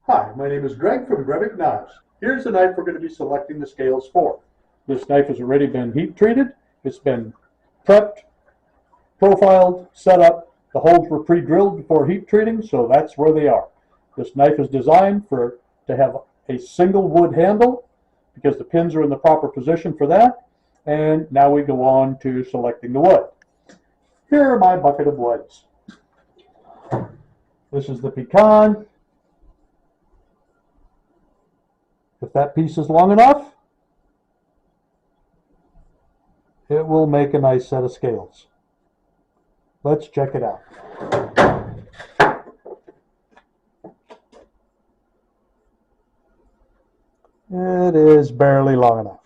Hi, my name is Greg from Grevick Knives. Here's the knife we're going to be selecting the scales for. This knife has already been heat treated. It's been prepped, profiled, set up. The holes were pre-drilled before heat treating, so that's where they are. This knife is designed to have a single wood handle because the pins are in the proper position for that. And now we go on to selecting the wood. Here are my bucket of woods. This is the pecan. If that piece is long enough, it will make a nice set of scales. Let's check it out. It is barely long enough.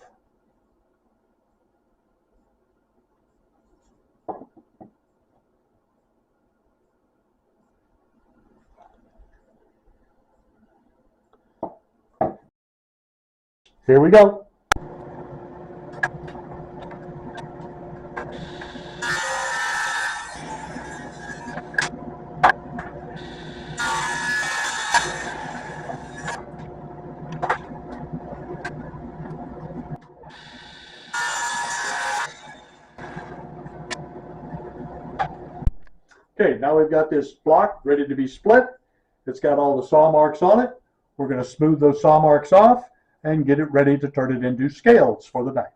Here we go. Okay, now we've got this block ready to be split. It's got all the saw marks on it. We're going to smooth those saw marks off and get it ready to turn it into scales for the knife.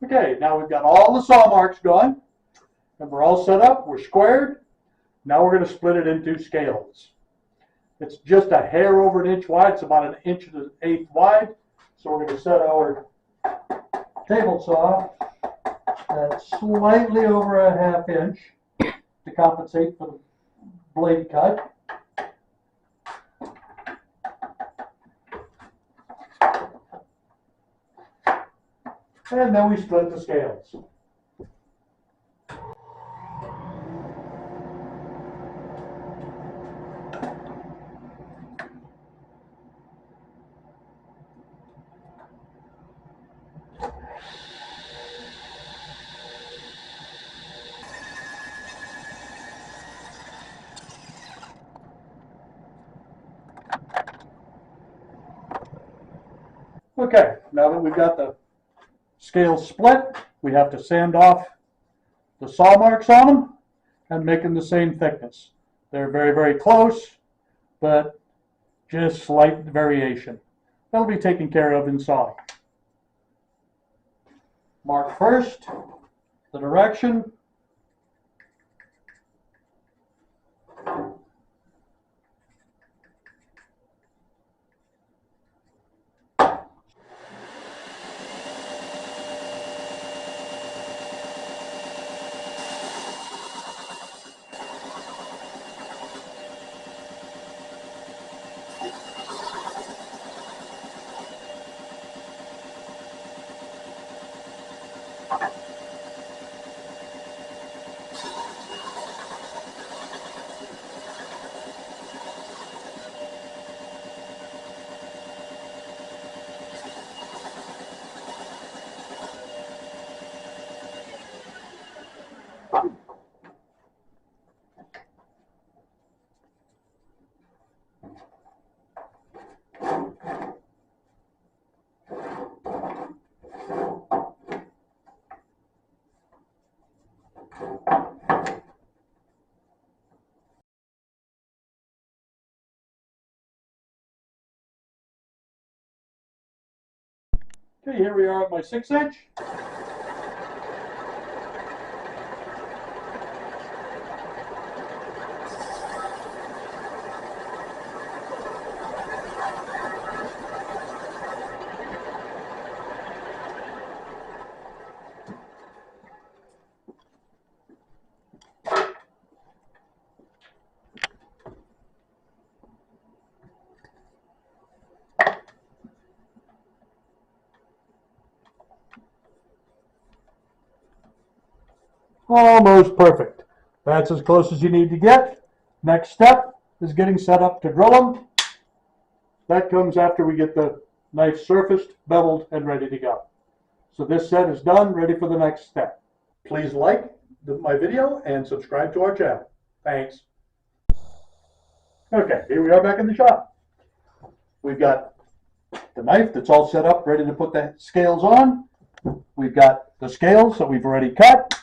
Okay, now we've got all the saw marks gone, and we're all set up. We're squared. Now we're going to split it into scales. It's just a hair over an inch wide. It's about an inch and an eighth wide. So we're going to set our table saw at slightly over a half inch to compensate for the blade cut. And then we split the scales. Okay, now that we've got the scales split, we have to sand off the saw marks on them and make them the same thickness. They're very, very close, but just slight variation. That'll be taken care of in sawing. Mark first the direction. Okay, here we are at my 6-inch. Almost perfect. That's as close as you need to get. Next step is getting set up to drill them. That comes after we get the knife surfaced, beveled, and ready to go. So this set is done, ready for the next step. Please like my video and subscribe to our channel. Thanks. Okay, here we are back in the shop. We've got the knife that's all set up, ready to put the scales on. We've got the scales that we've already cut.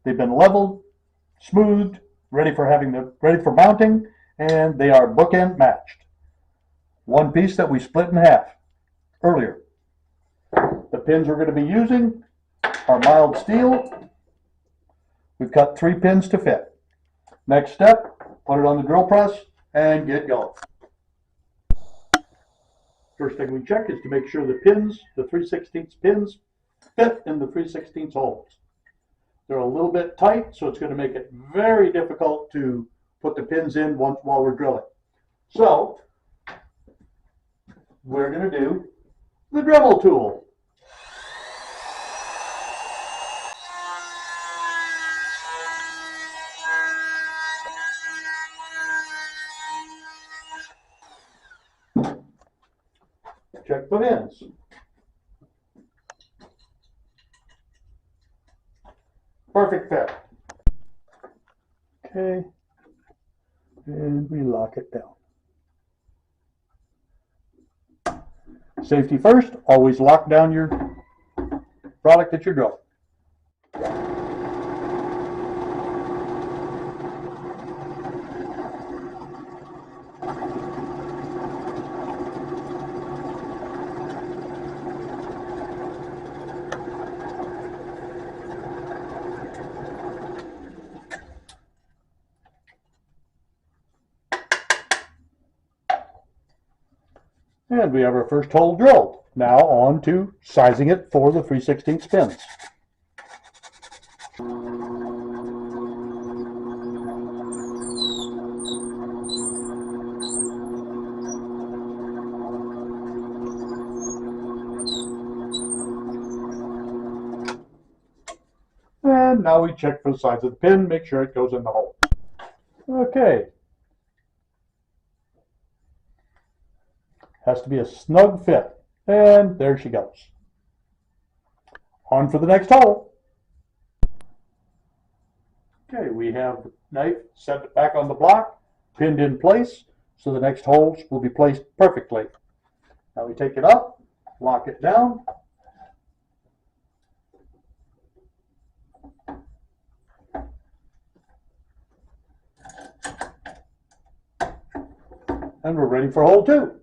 They've been leveled, smoothed, ready for mounting, and they are bookend matched. One piece that we split in half earlier. The pins we're going to be using are mild steel. We've cut 3 pins to fit. Next step, put it on the drill press and get going. First thing we check is to make sure the pins, the 3/16 pins, fit in the 3/16 holes. They're a little bit tight, so it's going to make it very difficult to put the pins in while we're drilling. So we're going to do the Dremel tool. Check the pins. Perfect fit. Okay, and we lock it down. Safety first, always lock down your product that you're drilling. And we have our first hole drilled. Now on to sizing it for the 3/16 pins. And now we check for the size of the pin, make sure it goes in the hole. Okay. Has to be a snug fit. And there she goes. On for the next hole. Okay, we have the knife set back on the block, pinned in place, so the next holes will be placed perfectly. Now we take it up, lock it down. And we're ready for hole 2.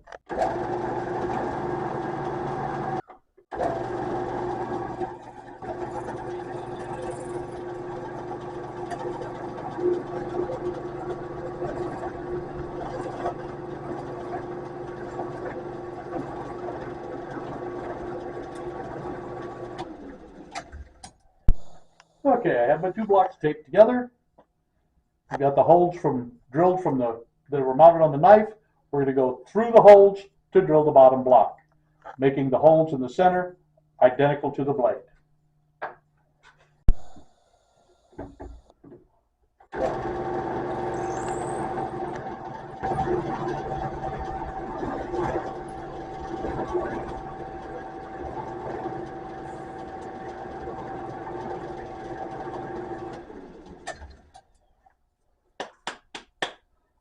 Okay, I have my 2 blocks taped together. I got the holes drilled from that were mounted on the knife. We're going to go through the holes to drill the bottom block, making the holes in the center identical to the blade.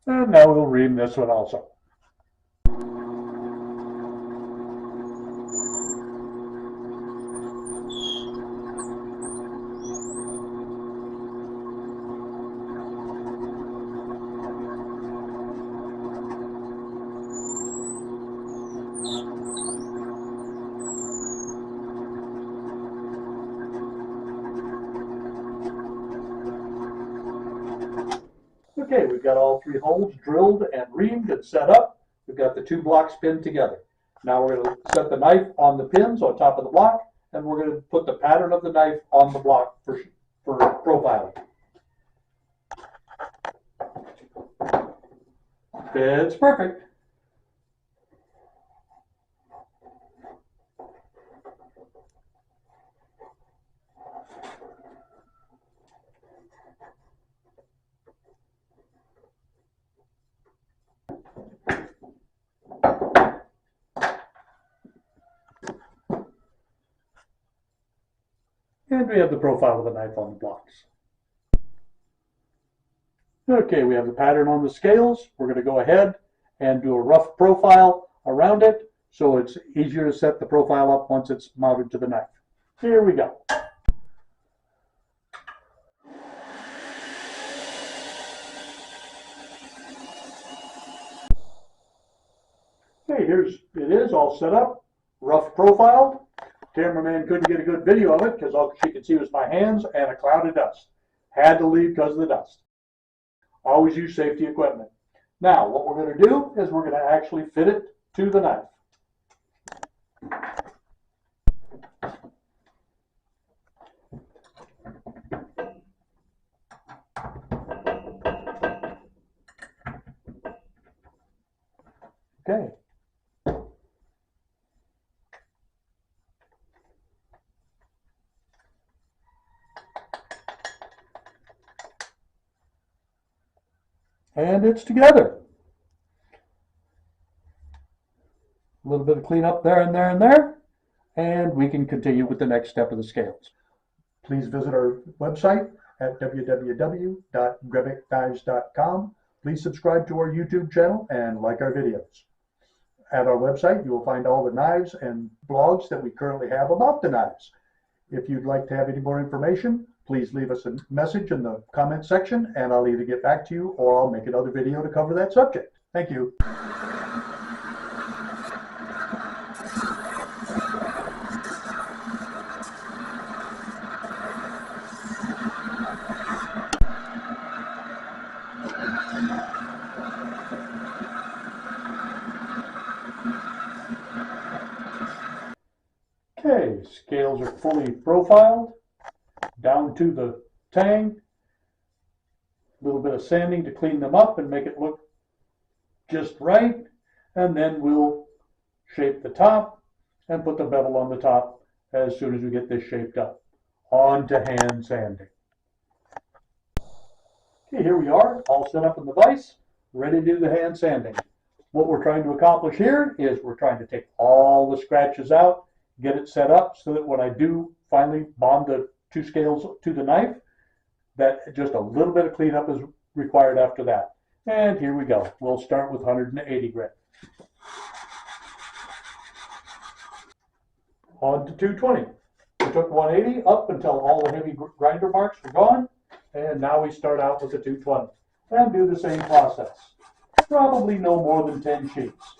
And now we'll ream this one also. Okay, we've got all 3 holes drilled and reamed and set up. We've got the 2 blocks pinned together. Now we're going to set the knife on the pins on top of the block, and we're going to put the pattern of the knife on the block for profiling. Fits perfect. And we have the profile of the knife on the blocks. Okay, we have the pattern on the scales. We're going to go ahead and do a rough profile around it so it's easier to set the profile up once it's mounted to the knife. Here we go. Okay, it is all set up, rough profile. Cameraman couldn't get a good video of it because all she could see was my hands and a cloud of dust. Had to leave because of the dust. Always use safety equipment. Now, what we're going to do is we're going to actually fit it to the knife. Okay. And it's together. A little bit of cleanup there and there and there, and we can continue with the next step of the scales. Please visit our website at www.grebickknives.com. Please subscribe to our YouTube channel and like our videos. At our website, you will find all the knives and blogs that we currently have about the knives. If you'd like to have any more information, please leave us a message in the comment section and I'll either get back to you or I'll make another video to cover that subject. Thank you. Okay, scales are fully profiled down to the tang. A little bit of sanding to clean them up and make it look just right. And then we'll shape the top and put the bevel on the top as soon as we get this shaped up. On to hand sanding. Okay, here we are, all set up in the vise, ready to do the hand sanding. What we're trying to accomplish here is we're trying to take all the scratches out, get it set up so that when I do finally bond the two scales to the knife, that just a little bit of cleanup is required after that. And here we go. We'll start with 180 grit. On to 220. We took 180 up until all the heavy grinder marks were gone, and now we start out with the 220 and do the same process. Probably no more than 10 sheets.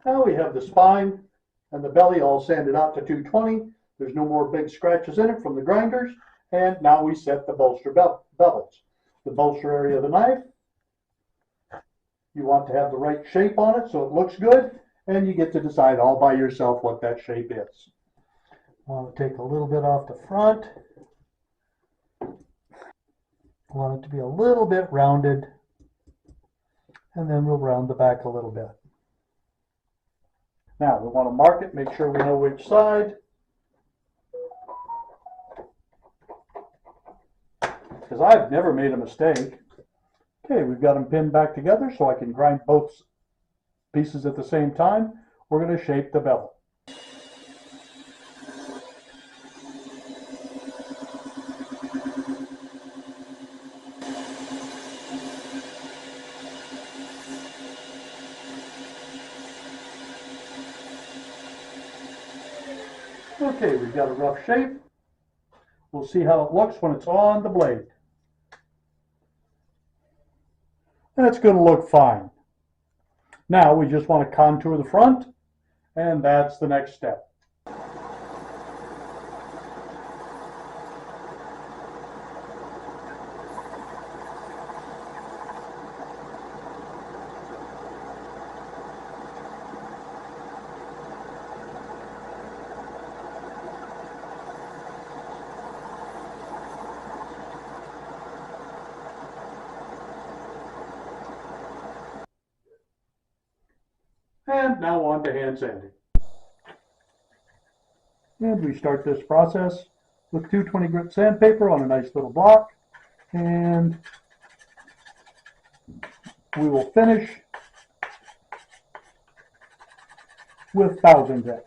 Now we have the spine and the belly all sanded out to 220. There's no more big scratches in it from the grinders. And now we set the bolster bevels. The bolster area of the knife, you want to have the right shape on it so it looks good, and you get to decide all by yourself what that shape is. I want to take a little bit off the front. I want it to be a little bit rounded, and then we'll round the back a little bit. Now we want to mark it, make sure we know which side. Because I've never made a mistake. Okay, we've got them pinned back together so I can grind both pieces at the same time. We're going to shape the bevel. Okay, we've got a rough shape. We'll see how it looks when it's on the blade. That's going to look fine. Now we just want to contour the front, and that's the next step. And now on to hand sanding. And we start this process with 220 grit sandpaper on a nice little block. And we will finish with 1000 grit.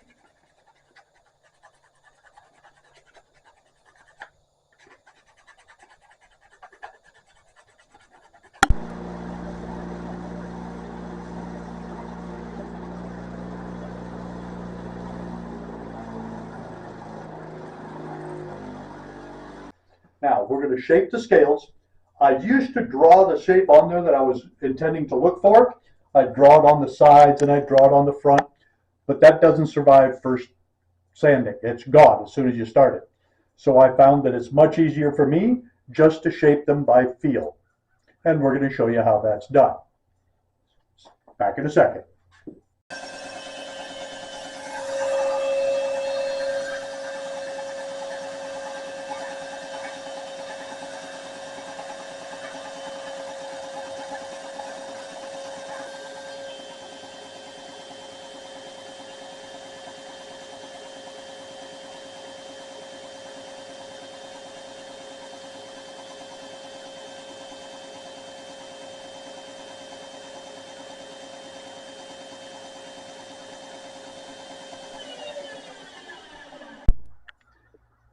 Now, we're going to shape the scales. I used to draw the shape on there that I was intending to look for. I'd draw it on the sides and I'd draw it on the front, but that doesn't survive first sanding. It's gone as soon as you start it. So I found that it's much easier for me just to shape them by feel. And we're going to show you how that's done. Back in a second.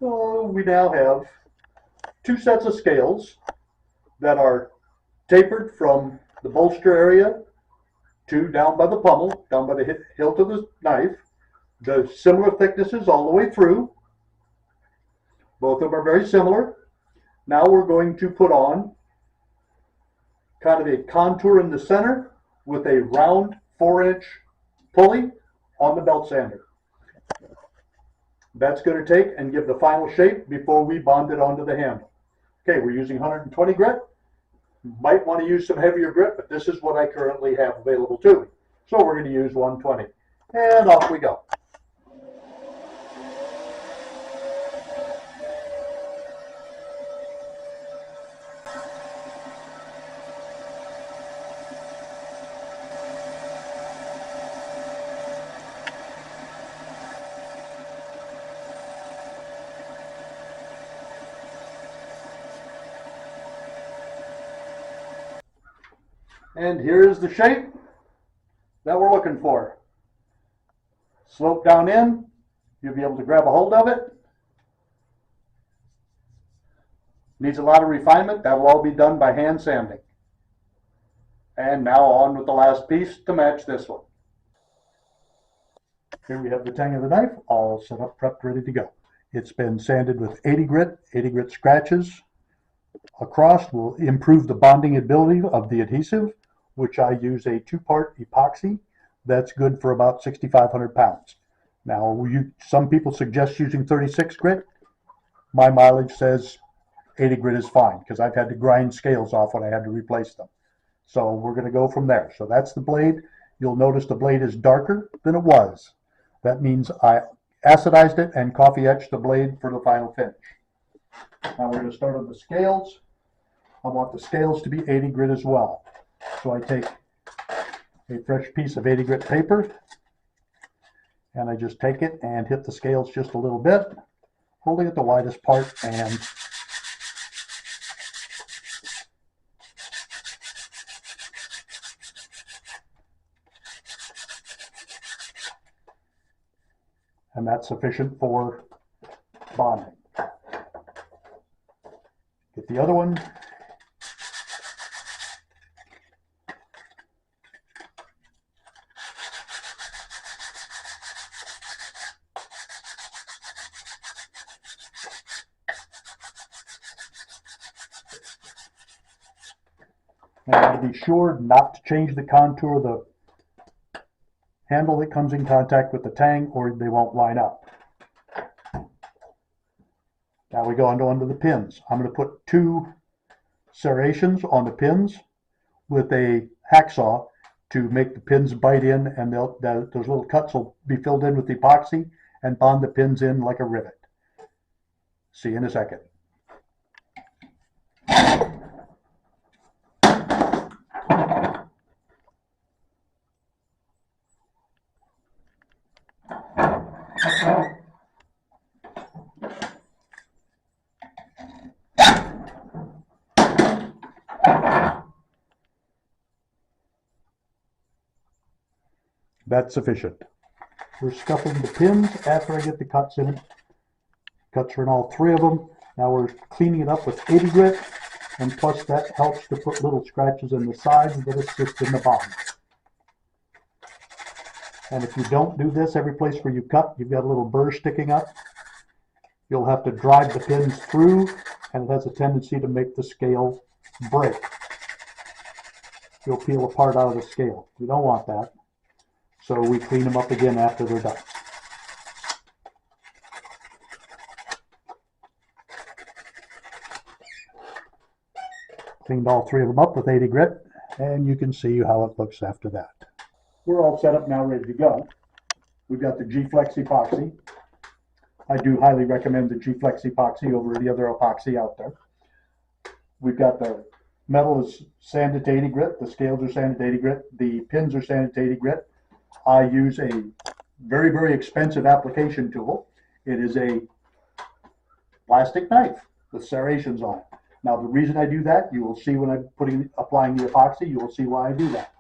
So we now have two sets of scales that are tapered from the bolster area to down by the pommel, down by the hilt of the knife. The similar thicknesses all the way through. Both of them are very similar. Now we're going to put on kind of a contour in the center with a round 4-inch pulley on the belt sander. That's going to take and give the final shape before we bond it onto the handle. Okay, we're using 120 grit. Might want to use some heavier grit, but this is what I currently have available to me. So we're going to use 120. And off we go. And here's the shape that we're looking for. Slope down in, you'll be able to grab a hold of it. Needs a lot of refinement. That will all be done by hand sanding. And now on with the last piece to match this one. Here we have the tang of the knife all set up, prepped, ready to go. It's been sanded with 80 grit scratches across will improve the bonding ability of the adhesive, which I use a 2-part epoxy that's good for about 6,500 pounds. Now, some people suggest using 36 grit. My mileage says 80 grit is fine because I've had to grind scales off when I had to replace them. So we're going to go from there. So that's the blade. You'll notice the blade is darker than it was. That means I acidized it and coffee etched the blade for the final finish. Now we're going to start on the scales. I want the scales to be 80 grit as well. So I take a fresh piece of 80 grit paper and I just take it and hit the scales just a little bit, holding it the widest part, and that's sufficient for bonding. Get the other one. And to be sure not to change the contour of the handle that comes in contact with the tang, or they won't line up. Now we go on to the pins. I'm going to put 2 serrations on the pins with a hacksaw to make the pins bite in, and those little cuts will be filled in with epoxy and bond the pins in like a rivet. See you in a second. That's sufficient. We're scuffing the pins after I get the cuts in it. Cuts are in all 3 of them. Now we're cleaning it up with 80 grit, and plus that helps to put little scratches in the sides that assist in the bond. And if you don't do this every place where you cut, you've got a little burr sticking up. You'll have to drive the pins through and it has a tendency to make the scale break. You'll peel a part out of the scale. We don't want that, so we clean them up again after they're done. Cleaned all three of them up with 80 grit, and you can see how it looks after that. We're all set up now, ready to go. We've got the G-Flex epoxy. I do highly recommend the G-Flex epoxy over any other epoxy out there. We've got the metal is sanded to 80 grit, the scales are sanded to 80 grit, the pins are sanded to 80 grit. I use a very, very expensive application tool. It is a plastic knife with serrations on it. Now, the reason I do that, you will see when I'm applying the epoxy, you will see why I do that.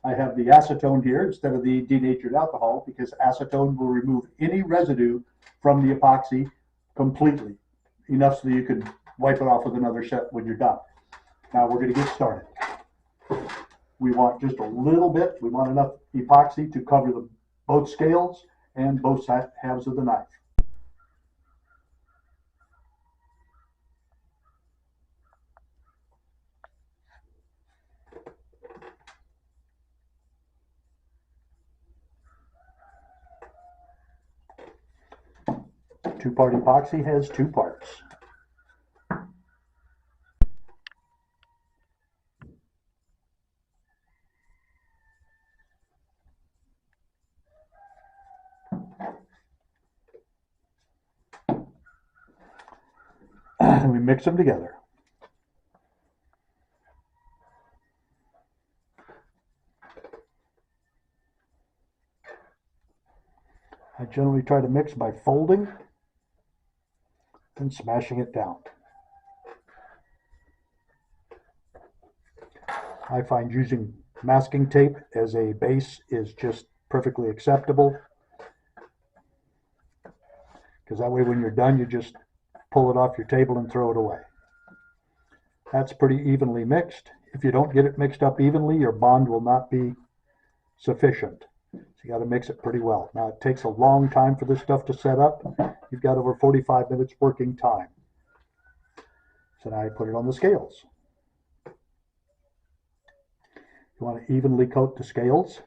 I have the acetone here instead of the denatured alcohol because acetone will remove any residue from the epoxy completely, enough so that you can wipe it off with another set when you're done. Now we're going to get started. We want just a little bit, we want enough epoxy to cover both scales and both halves of the knife. Two-part epoxy has two parts. And we mix them together. I generally try to mix by folding and smashing it down. I find using masking tape as a base is just perfectly acceptable, because that way when you're done you just pull it off your table and throw it away. That's pretty evenly mixed. If you don't get it mixed up evenly, your bond will not be sufficient. So you got to mix it pretty well. Now it takes a long time for this stuff to set up. You've got over 45 minutes working time. So now I put it on the scales. You want to evenly coat the scales.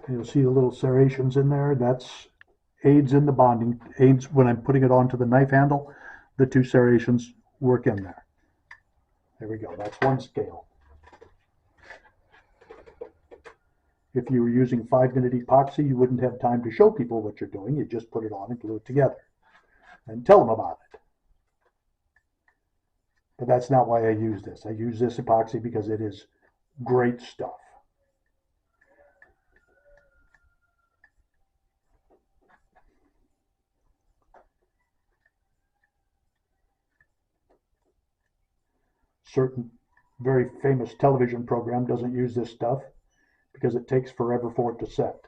You'll see the little serrations in there. That's aids in the bonding. Aids when I'm putting it onto the knife handle. The two serrations work in there. There we go. That's one scale. If you were using 5-minute epoxy, you wouldn't have time to show people what you're doing. You just put it on and glue it together and tell them about it. But that's not why I use this. I use this epoxy because it is great stuff. Certain very famous television program doesn't use this stuff because it takes forever for it to set.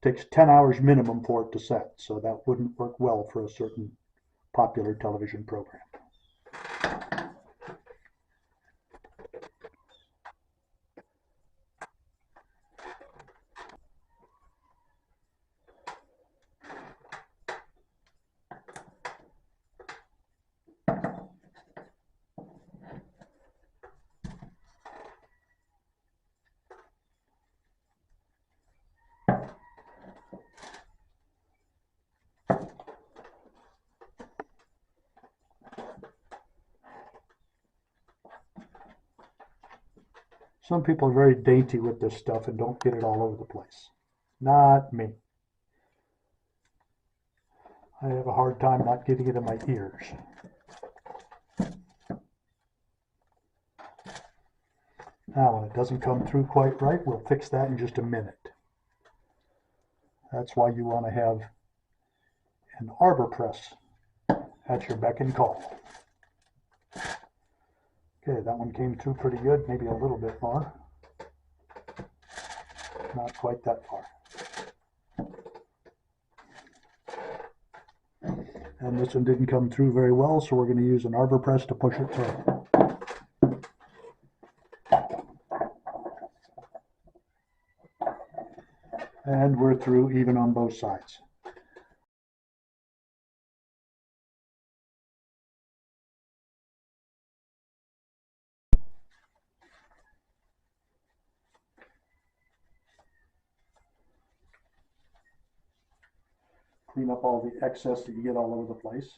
It takes 10 hours minimum for it to set, so that wouldn't work well for a certain popular television program. Some people are very dainty with this stuff and don't get it all over the place. Not me. I have a hard time not getting it in my ears. Now, when it doesn't come through quite right, we'll fix that in just a minute. That's why you want to have an arbor press at your beck and call. Okay, that one came through pretty good, maybe a little bit more. Not quite that far. And this one didn't come through very well, so we're going to use an arbor press to push it through. And we're through even on both sides. Clean up all the excess that you get all over the place.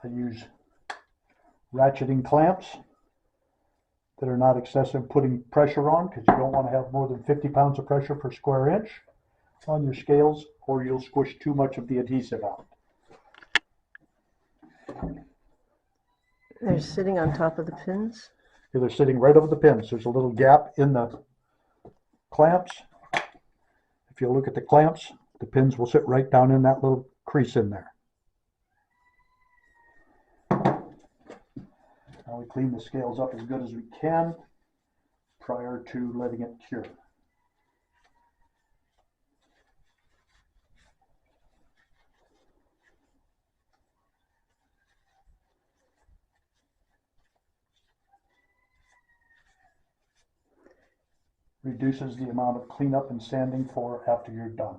I use ratcheting clamps that are not excessive putting pressure on, because you don't want to have more than 50 pounds of pressure per square inch on your scales, or you'll squish too much of the adhesive out. They're sitting on top of the pins? Yeah, they're sitting right over the pins. There's a little gap in the clamps. If you look at the clamps, the pins will sit right down in that little crease in there. Now we clean the scales up as good as we can prior to letting it cure. Reduces the amount of cleanup and sanding for after you're done.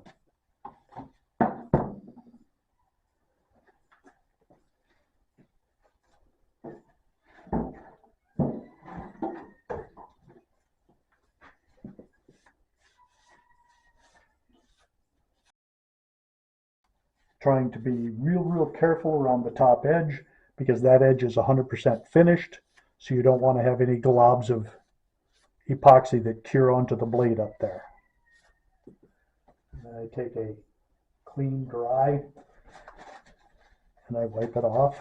Trying to be real careful around the top edge, because that edge is 100% finished, so you don't want to have any globs of epoxy that cure onto the blade up there. And then I take a clean dry and I wipe it off.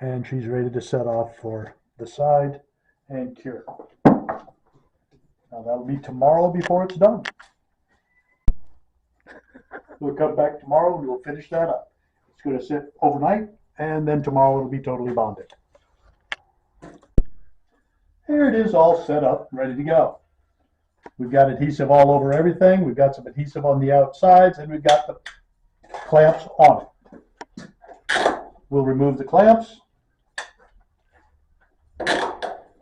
And she's ready to set off for the side and cure. Now that'll be tomorrow before it's done. We'll come back tomorrow and we'll finish that up. It's going to sit overnight, and then tomorrow it'll be totally bonded. Here it is, all set up, ready to go. We've got adhesive all over everything. We've got some adhesive on the outsides, and we've got the clamps on it. We'll remove the clamps.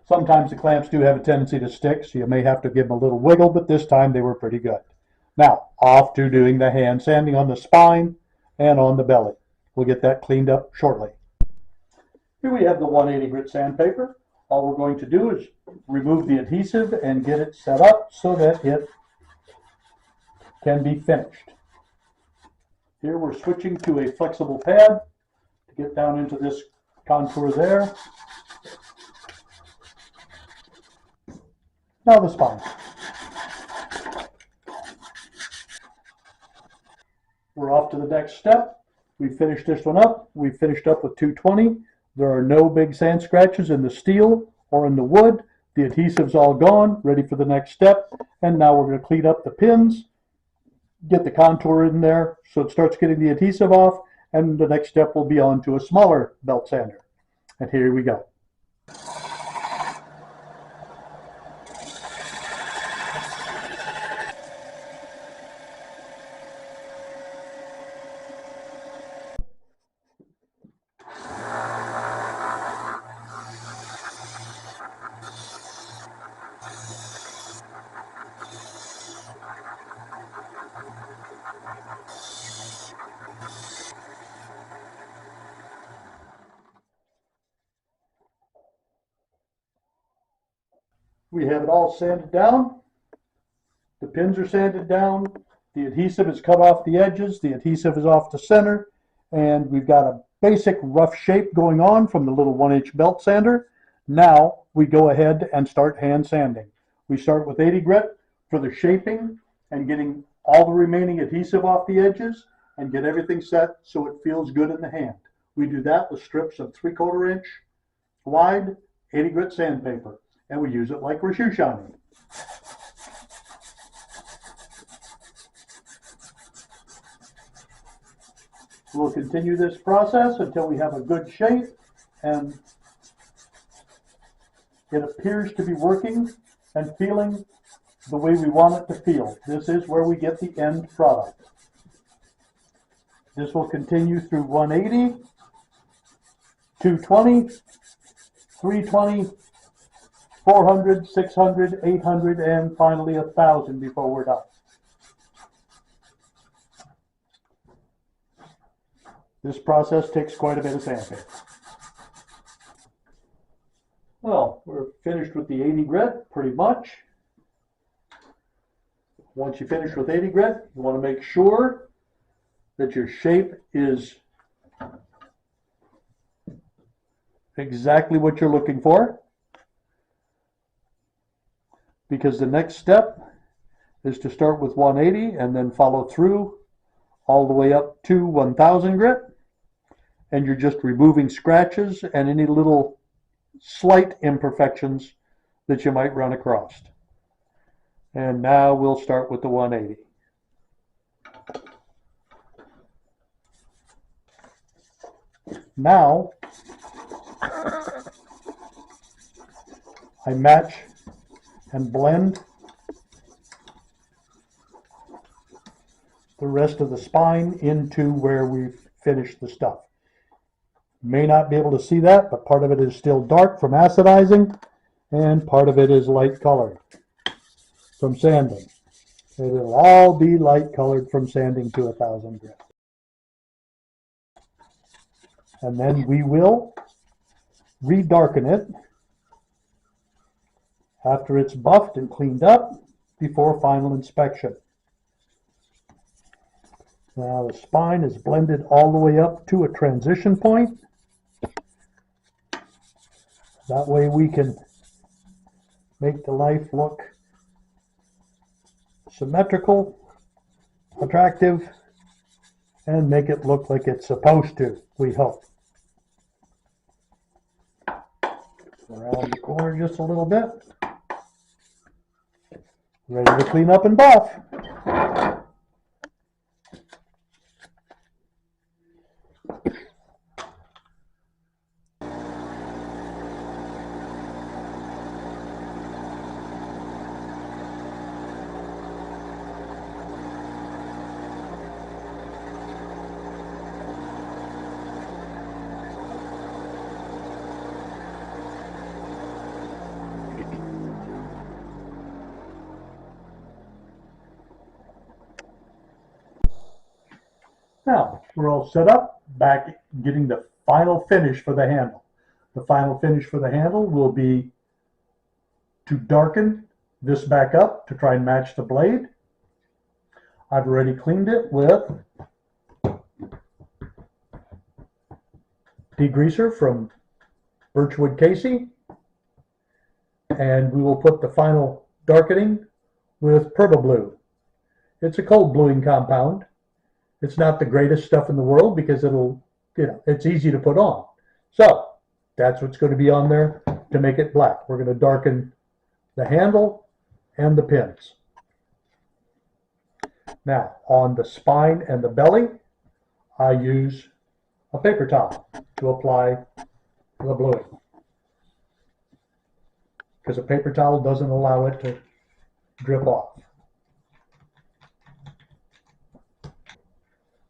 Sometimes the clamps do have a tendency to stick, so you may have to give them a little wiggle, but this time they were pretty good. Now, off to doing the hand sanding on the spine and on the belly. We'll get that cleaned up shortly. Here we have the 180 grit sandpaper. All we're going to do is remove the adhesive and get it set up so that it can be finished. Here we're switching to a flexible pad to get down into this contour there. Now the spine. We're off to the next step. We finished this one up. We finished up with 220. There are no big sand scratches in the steel or in the wood. The adhesive's all gone, ready for the next step. And now we're going to clean up the pins, get the contour in there so it starts getting the adhesive off, and the next step will be on to a smaller belt sander. And here we go. We have it all sanded down. The pins are sanded down. The adhesive is cut off the edges. The adhesive is off the center. And we've got a basic rough shape going on from the little 1-inch belt sander. Now we go ahead and start hand sanding. We start with 80 grit for the shaping and getting all the remaining adhesive off the edges and get everything set so it feels good in the hand. We do that with strips of 3/4 inch wide 80 grit sandpaper, and we use it like we're shoe shining. We'll continue this process until we have a good shape and it appears to be working and feeling the way we want it to feel. This is where we get the end product. This will continue through 180, 220, 320, 400, 600, 800, and finally 1,000 before we're done. This process takes quite a bit of sandpaper. Well, we're finished with the 80 grit, pretty much. Once you finish with 80 grit, you want to make sure that your shape is exactly what you're looking for, because the next step is to start with 180 and then follow through all the way up to 1,000 grit, and you're just removing scratches and any little slight imperfections that you might run across. And now we'll start with the 180. Now I match and blend the rest of the spine into where we've finished the stuff. You may not be able to see that, but part of it is still dark from acidizing and part of it is light colored from sanding. It'll all be light colored from sanding to 1,000 grit. And then we will re-darken it after it's buffed and cleaned up before final inspection. Now the spine is blended all the way up to a transition point. That way we can make the knife look symmetrical, attractive, and make it look like it's supposed to, we hope. Around the corner just a little bit. Ready to clean up and buff. Now, we're all set up, back getting the final finish for the handle. The final finish for the handle will be to darken this back up to try and match the blade. I've already cleaned it with degreaser from Birchwood Casey, and we will put the final darkening with Purple Blue. It's a cold bluing compound. It's not the greatest stuff in the world because it's easy to put on. So that's what's going to be on there to make it black. We're going to darken the handle and the pins. Now on the spine and the belly, I use a paper towel to apply the bluing, because a paper towel doesn't allow it to drip off.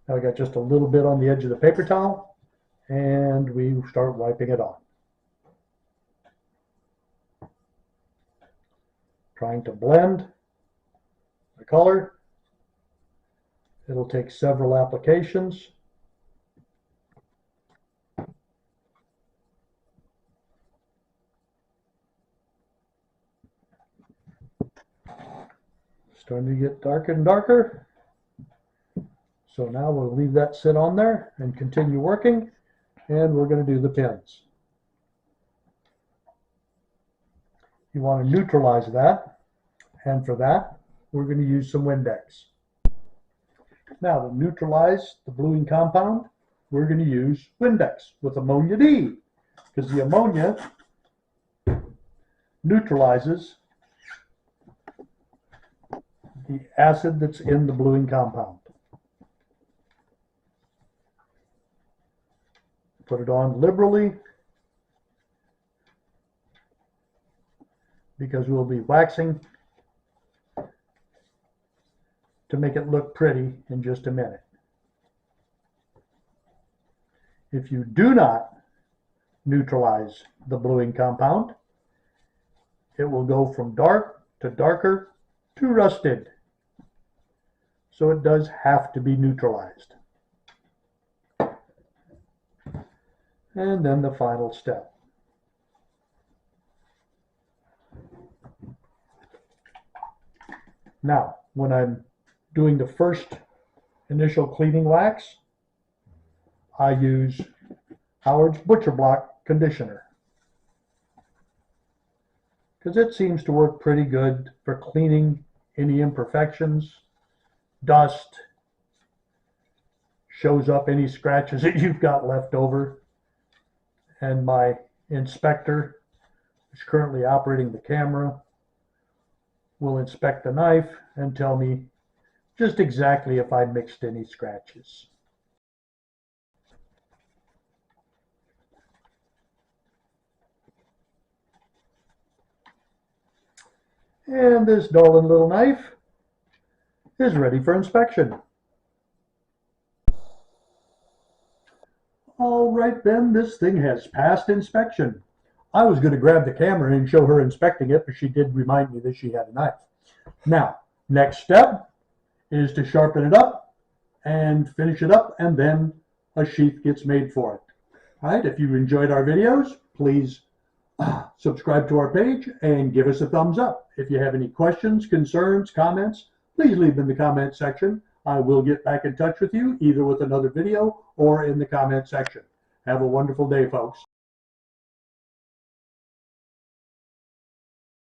Now I got just a little bit on the edge of the paper towel, and we start wiping it on. Trying to blend the color. It'll take several applications. Starting to get darker and darker. So now we'll leave that sit on there and continue working, and we're going to do the pins. You want to neutralize that, and for that, we're going to use some Windex. Now, to neutralize the bluing compound, we're going to use Windex with ammonia D, because the ammonia neutralizes the acid that's in the bluing compound. Put it on liberally, because we'll be waxing to make it look pretty in just a minute. If you do not neutralize the bluing compound, it will go from dark to darker to rusted. So it does have to be neutralized. And then the final step. Now, when I'm doing the first initial cleaning wax, I use Howard's Butcher Block conditioner, because it seems to work pretty good for cleaning any imperfections, dust, shows up any scratches that you've got left over. And my inspector, who's currently operating the camera, will inspect the knife and tell me just exactly if I mixed any scratches. And this dull little knife is ready for inspection. All right then, this thing has passed inspection. I was going to grab the camera and show her inspecting it, but she did remind me that she had a knife. Now, next step is to sharpen it up and finish it up, and then a sheath gets made for it. All right, if you enjoyed our videos, please subscribe to our page and give us a thumbs up. If you have any questions, concerns, comments, please leave them in the comment section. I will get back in touch with you either with another video or in the comment section. Have a wonderful day, folks.